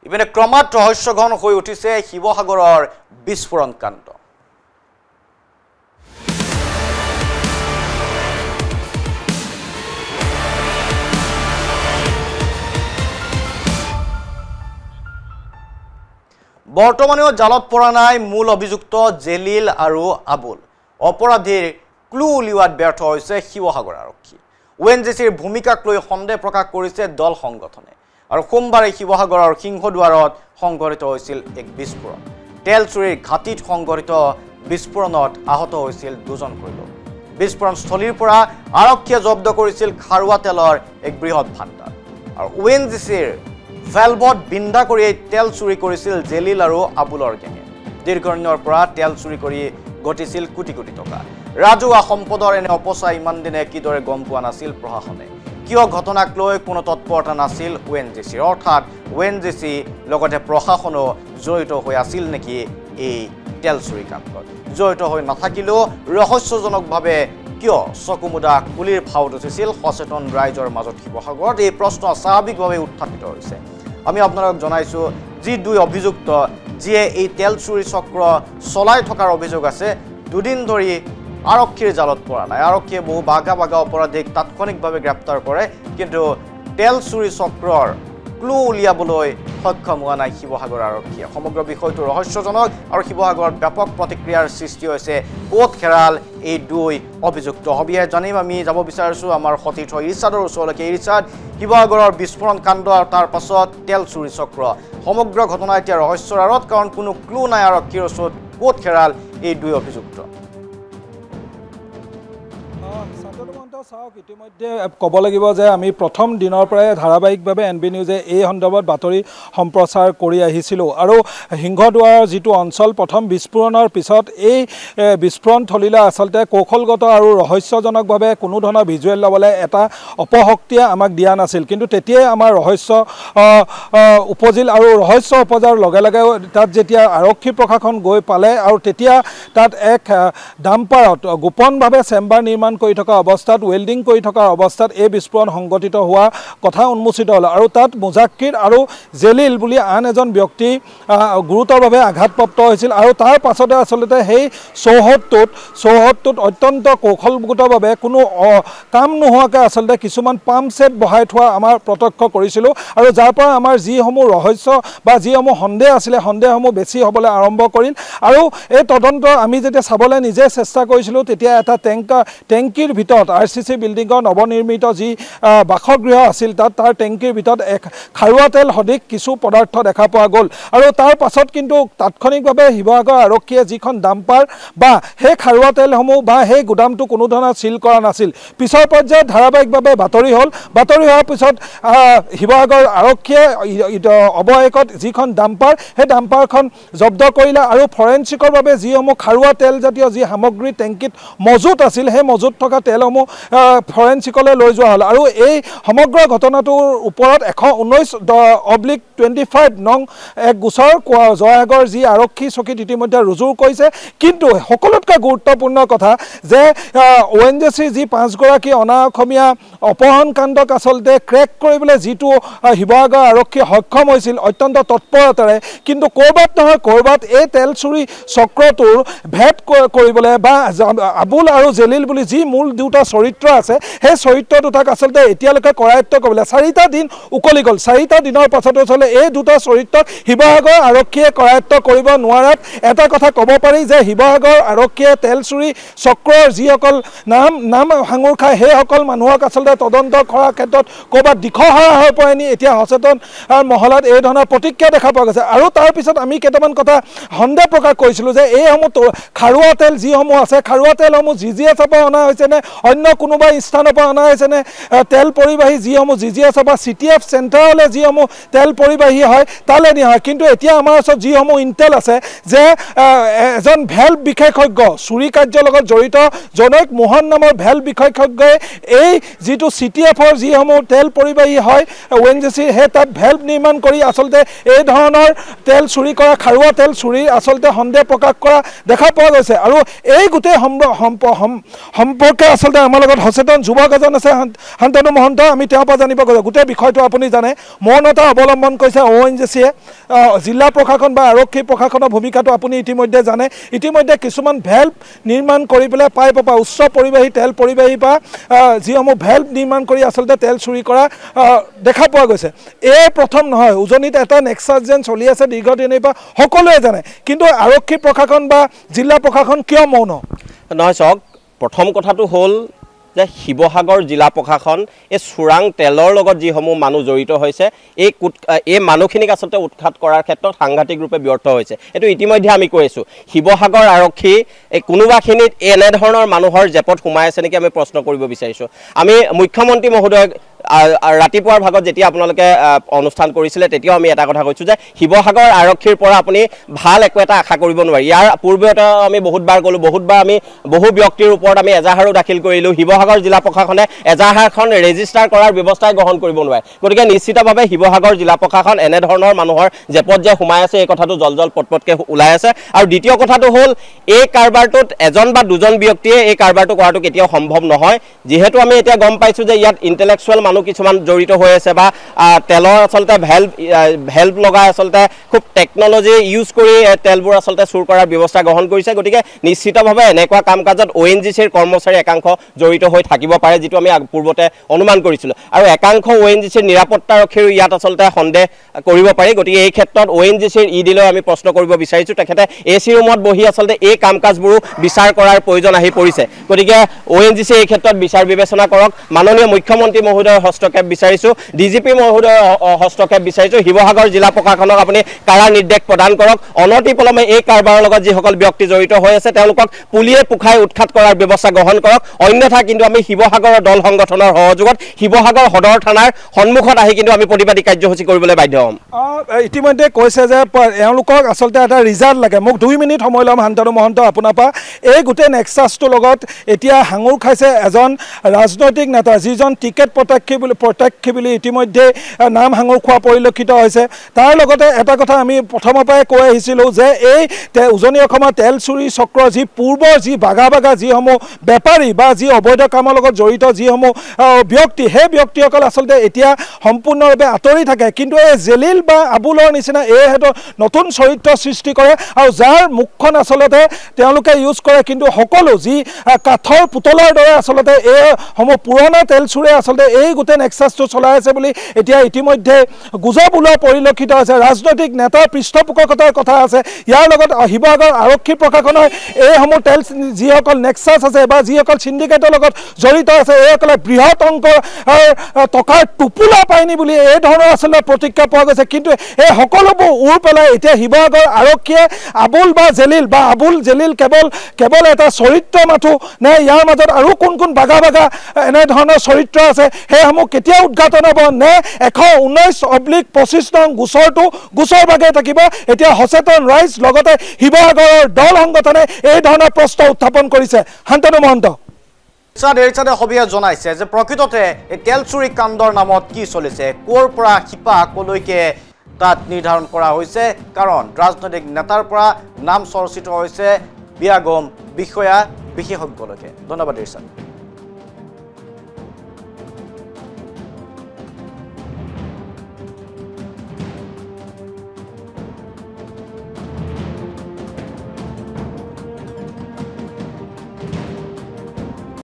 ইপিনে ক্ৰমাৎ ৰহস্যঘন হৈ উঠিছে শিৱসাগৰৰ বিস্ফোৰণ কাণ্ড বৰ্তমানেও জালত পৰা নাই মূল অভিযুক্ত জেলিল আৰু আবুল অপৰাধীৰ ক্লু উলিওৱাত ব্যৰ্থ হৈছে শিৱসাগৰ আৰক্ষী ওএনজিচিৰ ভূমিকাক লৈ সন্দেহ প্ৰকাশ কৰিছে দল সংগঠনে আৰু সোমবাৰে শিৱসাগৰৰ সিংহদুৱাৰত সংঘটিত হৈছিল এক বিস্ফোৰণ তেল চুৰিৰ ঘাটিত সংঘটিত বিস্ফোৰণত আহত হৈছিল দুজনকৈ লোক বিস্ফোৰণস্থলীৰ পৰা আৰক্ষীয়ে জব্দ কৰিছিল খাৰুৱা তেলৰ এক বৃহৎ ভাণ্ডাৰ আৰু ওএনজিচিৰ ভেলভত বিন্ধা কৰি তেল চুৰি কৰিছিল জেলিল আৰু আবুলৰ গেঙে দীৰ্ঘদিনৰ পৰা তেল চুৰি কৰি ঘটিছিল কোটি কোটি টকা ৰাজহুৱা সম্পদৰ এনে অপচয় ইমান দিনে কিদৰে গম পোৱা নাছিল প্ৰশাসনে কিয় ঘটনাক লৈ কোনো তৎপৰতা নাছিল ওএনজিচিৰ অৰ্থাৎ ওএনজিচি লগতে প্ৰশাসনো জড়িত হৈ আছিল নেকি এই তেল চুৰি কাণ্ডত জড়িত হৈ নাথাকিলেও ৰহস্যজনকভাৱে কিয় চকুমুদা কুলিৰ ভাওত উঠিছিল সচেতন ৰাইজৰ মাজত শিৱসাগৰত এই প্ৰশ্ন স্বাভাৱিকভাৱে উত্থাপিত হৈছে আমি আপোনালোকক জনাইছো যি দুই অভিযুক্ত যিয়ে এই তেল চুৰি চক্ৰ চলাই থকাৰ অভিযোগ আছে দুদিন ধৰি আৰক্ষীৰ জালত পৰা নাই আৰক্ষীয়ে বহু বাগা বাগা অপৰাধীক তাৎক্ষণিকভাৱে গ্ৰেপ্তাৰ কৰে কিন্তু তেল চুৰি চক্ৰৰ ক্লু উলিয়াবলৈ সক্ষম হোৱা নাই শিৱসাগৰ আৰক্ষীয়ে সমগ্ৰ বিষয়টো ৰহস্যজনক আৰু শিৱসাগৰত ব্যাপক প্ৰতিক্ৰিয়াৰ সৃষ্টি হৈছে কোট খেৰাল এই দুই অভিযুক্ত হবিয়ে জানিম আমি যাব বিচাৰিছো আমাৰ সতীৰ্থ ইৰিচাদৰ ওচৰলৈকে ইৰিচাদ শিৱসাগৰৰ বিস্ফোৰণ কাণ্ড আৰু তাৰ পাছত তেল চুৰি চক্ৰ সমগ্ৰ ঘটনা এতিয়া ৰহস্যৰ আঁৰত কাৰণ কোনো ক্লু নাই আৰক্ষীৰ ওচৰত কোট খেৰাল এই দুই অভিযুক্ত চাওক ইতিমধ্যে ক'ব লাগিব যে আমি প্ৰথম দিনৰ পৰাই ধাৰাবাহিকভাৱে এনবি নিউজে এই সন্দৰ্ভত বাতৰি সম্প্ৰচাৰ কৰি আহিছিলোঁ আৰু সিংহদুৱাৰৰ যিটো অঞ্চল প্ৰথম বিস্ফোৰণৰ পিছত এই বিস্ফোৰণথলীলৈ আচলতে কৌশলগত আৰু ৰহস্যজনকভাৱে কোনো ধৰণৰ ভিজুৱেল ল'বলৈ এটা অপশক্তিয়ে আমাক দিয়া নাছিল কিন্তু তেতিয়াই আমাৰ ৰহস্য উপজিল আৰু ৰহস্য উপজাৰ লগে লগে তাত যেতিয়া আৰক্ষী প্ৰশাসন গৈ পালে আৰু তেতিয়া তাত এক ডাম্পাৰত গোপনভাৱে চেম্বাৰ নিৰ্মাণ কৰি থকা অৱস্থাত ৱেল্ডিং কৰি থকা অৱস্থাত এই বিস্ফোৰণ সংঘটিত হোৱা কথা উন্মোচিত হ'ল আৰু তাত মুজাক্কিৰ আৰু জেলিল বুলি আন এজন ব্যক্তি গুৰুতৰভাৱে আঘাতপ্ৰাপ্ত হৈছিল আৰু তাৰ পাছতে আচলতে সেই চৌহদটোত অত্যন্ত কৌশলগতভাৱে কোনো কাম নোহোৱাকৈ আচলতে কিছুমান পাম্প ছেট বহাই থোৱা আমাৰ প্ৰত্যক্ষ কৰিছিলোঁ আৰু যাৰ পৰা আমাৰ যিসমূহ ৰহস্য বা যিসমূহ সন্দেহ আছিলে সন্দেহসমূহ বেছি হ'বলৈ আৰম্ভ কৰিল আৰু এই তদন্ত আমি যেতিয়া চাবলৈ নিজে চেষ্টা কৰিছিলোঁ তেতিয়া এটা টেংকিৰ ভিতৰত RCC বিল্ডিঙৰ নৱনিৰ্মিত যি বাসগৃহ আছিল তাৰ টেংকিৰ ভিতৰত এক খাৰুৱা তেল সদৃশ কিছু পদাৰ্থ দেখা পোৱা গ'ল আৰু তাৰ পাছত কিন্তু তাৎক্ষণিকভাৱে শিৱসাগৰ আৰক্ষীয়ে যিখন ডাম্পাৰ বা সেই খাৰুৱা তেলসমূহ বা সেই গুদামটো কোনো ধৰণৰ চিল কৰা নাছিল পিছৰ পৰ্যায়ত ধাৰাবাহিকভাৱে বাতৰি হোৱাৰ পিছত শিৱসাগৰ আৰক্ষীয়ে অৱশেষত যিখন ডাম্পাৰ সেই ডাম্পাৰখন জব্দ কৰিলে আৰু ফৰেনচিকৰ বাবে যিসমূহ খাৰুৱা তেলজাতীয় যি সামগ্ৰী টেংকিত মজুত আছিল সেই মজুত থকা তেলসমূহ ফৰেনচিকলৈ লৈ যোৱা হ'ল আৰু এই সমগ্ৰ ঘটনাটোৰ ওপৰত 119/25 নং এক গোচৰ জয়সাগৰ যি আৰক্ষী চকীত ইতিমধ্যে ৰুজু কৰিছে কিন্তু সকলোতকৈ গুৰুত্বপূৰ্ণ কথা যে ONGCৰ যি 5গৰাকী অনা অসমীয়া অপহৰণ কাণ্ডক আচলতে ক্ৰেক কৰিবলৈ যিটো শিৱসাগৰ আৰক্ষী সক্ষম হৈছিল অত্যন্ত তৎপৰতাৰে কিন্তু ক'ৰবাত নহয় ক'ৰবাত এই তেল চুৰি চক্ৰটোৰ ভেদ কৰিবলৈ বা আবুল আৰু জেলিল বুলি যি মূল দুটা চৰিত্ৰ আছে সেই চৰিত্ৰ দুটাক আচলতে এতিয়ালৈকে কৰায়ত্ব কৰিবলৈ 4টা দিন উকলি গ'ল 4টা দিনৰ পাছতো চলে এই দুটা চৰিত্ৰক শিৱসাগৰ আৰক্ষীয়ে কৰায়ত্ব কৰিব নোৱাৰাত এটা কথা ক'ব পাৰি যে শিৱসাগৰ আৰক্ষীয়ে তেল চুৰি চক্ৰৰ যিসকল নাম সাঙুৰ খায় সেইসকল মানুহক আচলতে তদন্ত কৰাৰ ক্ষেত্ৰত ক'ৰবাত দিশহাৰা হৈ পৰে নি এতিয়া সচেতন মহলত এই ধৰণৰ প্ৰতিক্ৰিয়া দেখা পোৱা গৈছে আৰু তাৰপিছত আমি কেইটামান কথা সন্দেহ প্ৰকাশ কৰিছিলোঁ যে এইসমূহ খাৰুৱা তেল যিসমূহ আছে খাৰুৱা তেলসমূহ GGSৰ পৰা অনা হৈছেনে অন্য কোনোবা স্থানৰ পৰা অনা হৈছেনে তেল পৰিবাহী যিসমূহ GGS বা CTF চেণ্টাৰলৈ যিসমূহ তেল পৰিবাহী হয় তালৈ নিয়া হয় কিন্তু এতিয়া আমাৰ ওচৰত যিসমূহ ইণ্টেল আছে যে এজন ভেল্ভ বিশেষজ্ঞ চুৰি কাৰ্যৰ লগত জড়িত জনৈক মোহন নামৰ ভেল্ভ বিশেষজ্ঞই এই যিটো CTFৰ যিসমূহ তেল পৰিবাহী হয় ONGCৰ সেই তাত ভেল্ভ নিৰ্মাণ কৰি আচলতে এই ধৰণৰ তেল চুৰি কৰা খাৰুৱা তেল চুৰিৰ আচলতে সন্দেহ প্ৰকাশ কৰা দেখা পোৱা গৈছে আৰু এই গোটেই সম্পৰ্কে আচলতে আমাৰ লগত লগত সচেতন যুৱক এজন আছে শান্তনু মহন্ত, আমি তেওঁৰ পৰা জানিব গৈছোঁ। গোটেই বিষয়টো আপুনি জানে, মৌনতা অৱলম্বন কৰিছে ONGC-য়ে। জিলা প্ৰশাসন বা আৰক্ষী প্ৰশাসনৰ ভূমিকাটো আপুনি ইতিমধ্যে জানে। ইতিমধ্যে কিছুমান ভেল্ভ নিৰ্মাণ কৰি পেলাই পাইপৰ পৰা উচ্চ পৰিবাহী তেল পৰিবাহী বা যিসমূহ ভেল্ভ নিৰ্মাণ কৰি আচলতে তেল চুৰি কৰা দেখা পোৱা গৈছে। এই প্ৰথম নহয়, উজনিত এটা নেক্সাছ যেন চলি আছে দীৰ্ঘদিনৰ পৰা, সকলোৱে জানে, কিন্তু আৰক্ষী প্ৰশাসন বা জিলা প্ৰশাসন কিয় মৌন? নহয় চাওক, প্ৰথম কথাটো হ'ল যে শিৱসাগৰ জিলা প্ৰশাসন এই চোৰাং তেলৰ লগত যিসমূহ মানুহ জড়িত হৈছে এই মানুহখিনিক আচলতে উৎখাত কৰাৰ ক্ষেত্ৰত সাংঘাতিক ৰূপে ব্যৰ্থ হৈছে। এইটো ইতিমধ্যে আমি কৈছোঁ। শিৱসাগৰ আৰক্ষী এই কোনোবাখিনিত এনেধৰণৰ মানুহৰ জেপত সোমাই আছে নেকি আমি প্ৰশ্ন কৰিব বিচাৰিছোঁ। আমি মুখ্যমন্ত্ৰী মহোদয়ক ৰাতিপুৱাৰ ভাগত যেতিয়া আপোনালোকে অনুষ্ঠান কৰিছিলে তেতিয়াও আমি এটা কথা কৈছোঁ যে শিৱসাগৰ আৰক্ষীৰ পৰা আপুনি ভাল একো এটা আশা কৰিব নোৱাৰি। ইয়াৰ পূৰ্বেও আমি বহুতবাৰ ক'লোঁ, বহুতবাৰ আমি বহু ব্যক্তিৰ ওপৰত আমি এজাহাৰো দাখিল কৰিলোঁ। শিৱসাগৰ জিলা প্ৰশাসনে এজাহাৰখন ৰেজিষ্টাৰ কৰাৰ ব্যৱস্থাই গ্ৰহণ কৰিব নোৱাৰে। গতিকে নিশ্চিতভাৱে শিৱসাগৰ জিলা প্ৰশাসন এনেধৰণৰ মানুহৰ জেপত যে সোমাই আছে এই কথাটো জল পটপটকৈ ওলাই আছে। আৰু দ্বিতীয় কথাটো হ'ল এই কাৰবাৰটোত এজন বা দুজন ব্যক্তিয়ে এই কাৰবাৰটো কৰাটো কেতিয়াও সম্ভৱ নহয়। যিহেতু আমি এতিয়া গম পাইছোঁ যে ইয়াত ইণ্টেলেকচুৱেল মানুহ কিছুমান জড়িত হৈ আছে বা তেলৰ আচলতে ভেল্ভ লগাই আচলতে খুব টেকন'লজি ইউজ কৰি তেলবোৰ আচলতে চুৰ কৰাৰ ব্যৱস্থা গ্ৰহণ কৰিছে। গতিকে নিশ্চিতভাৱে এনেকুৱা কাম কাজত ONGC-ৰ কৰ্মচাৰী একাংশ জড়িত হৈ থাকিব পাৰে, যিটো আমি পূৰ্বতে অনুমান কৰিছিলোঁ। আৰু একাংশ ONGC-ৰ নিৰাপত্তাৰক্ষীৰো ইয়াত আচলতে সন্দেহ কৰিব পাৰি। গতিকে এই ক্ষেত্ৰত ONGC-ৰ ED-লৈ আমি প্ৰশ্ন কৰিব বিচাৰিছোঁ। তেখেতে AC ৰুমত বহি আচলতে এই কাম কাজবোৰো বিচাৰ কৰাৰ প্ৰয়োজন আহি পৰিছে। গতিকে ONGC এই ক্ষেত্ৰত বিচাৰ বিবেচনা কৰক। মাননীয় মুখ্যমন্ত্ৰী মহোদয়ৰ হস্তক্ষেপ বিচাৰিছোঁ, DGP মহোদয়ৰ হস্তক্ষেপ বিচাৰিছোঁ। শিৱসাগৰ জিলা প্ৰশাসনক আপুনি কাৰা নিৰ্দেশ প্ৰদান কৰক। অনতিপলমে এই কাৰবাৰৰ লগত যিসকল ব্যক্তি জড়িত হৈ আছে তেওঁলোকক পুলিয়ে পোখাই উৎখাত কৰাৰ ব্যৱস্থা গ্ৰহণ কৰক। অন্যথা কিন্তু আমি শিৱসাগৰৰ দল সংগঠনৰ সহযোগত শিৱসাগৰ সদৰ থানাৰ সন্মুখত আহি কিন্তু আমি প্ৰতিবাদী কাৰ্যসূচী কৰিবলৈ বাধ্য হ'ম। ইতিমধ্যে কৈছে যে এওঁলোকক আচলতে এটা ৰিজাল্ট লাগে। মোক 2 মিনিট সময় ল'ম শান্তনু মহন্ত আপোনাৰ পৰা। এই গোটেই নেক্সাছটোৰ লগত এতিয়া সাঙুৰ খাইছে এজন ৰাজনৈতিক নেতা, যিজন টিকেট প্ৰত্যাশী বুলি ইতিমধ্যে নাম সাঙুৰ খোৱা পৰিলক্ষিত হৈছে। তাৰ লগতে এটা কথা আমি প্ৰথমৰ পৰাই কৈ আহিছিলোঁ যে এই উজনি অসমৰ তেল চুৰি চক্ৰ যি পূৰ্বৰ যি বাগা যিসমূহ বেপাৰী বা যি অবৈধ কামৰ লগত জড়িত যিসমূহ ব্যক্তি, সেই ব্যক্তিসকল আচলতে এতিয়া সম্পূৰ্ণৰূপে আঁতৰি থাকে। কিন্তু এই জেলিল বা আবুলৰ নিচিনা এইহেতু নতুন চৰিত্ৰ সৃষ্টি কৰে আৰু যাৰ মুখখন আচলতে তেওঁলোকে ইউজ কৰে। কিন্তু সকলো যি কাঠৰ পুতলাৰ দৰে আচলতে এইসমূহ পুৰণা তেল চুৰে আচলতে এই গোটেই নেক্সাছটো চলাই আছে বুলি এতিয়া ইতিমধ্যে গুজব ওলোৱা পৰিলক্ষিত হৈছে। ৰাজনৈতিক নেতাৰ পৃষ্ঠপোষকতাৰ কথা আছে। ইয়াৰ লগত শিৱসাগৰ আৰক্ষী প্ৰশাসনৰ এইসমূহ তেল যিসকল নেক্সাছ আছে বা যিসকল চিণ্ডিকেটৰ লগত জড়িত আছে এইসকলে বৃহৎ অংকৰ টকাৰ টোপোলা পায়নি বুলি এই ধৰণৰ আচলতে প্ৰতিক্ৰিয়া পোৱা গৈছে। কিন্তু এই সকলোবোৰ উৰ পেলাই এতিয়া শিৱসাগৰ আৰক্ষীয়ে আবুল বা জেলিল কেৱল এটা চৰিত্ৰ মাথো নে ইয়াৰ মাজত আৰু কোন বাগা এনেধৰণৰ চৰিত্ৰ আছে সেইসমূহ কেতিয়া উদ্ঘাটন হ'ব নে 119/25 নং গোচৰ বাগে থাকিব। এতিয়া সচেতন ৰাইজ লগতে শিৱসাগৰৰ দল সংগঠনে এই ধৰণৰ প্ৰশ্ন উত্থাপন কৰিছে। শান্তনু মহন্ত সবিয়া জনাইছে যে প্ৰকৃততে এই তেল চুৰি কাণ্ডৰ নামত কি চলিছে, ক'ৰ পৰা শিপা ক'লৈকে তাত নিৰ্ধাৰণ কৰা হৈছে। কাৰণ ৰাজনৈতিক নেতাৰ পৰা নাম চৰ্চিত হৈছে বিয়াগম বিষয়া বিশেষজ্ঞলৈকে। ধন্যবাদ ইৰছাদ।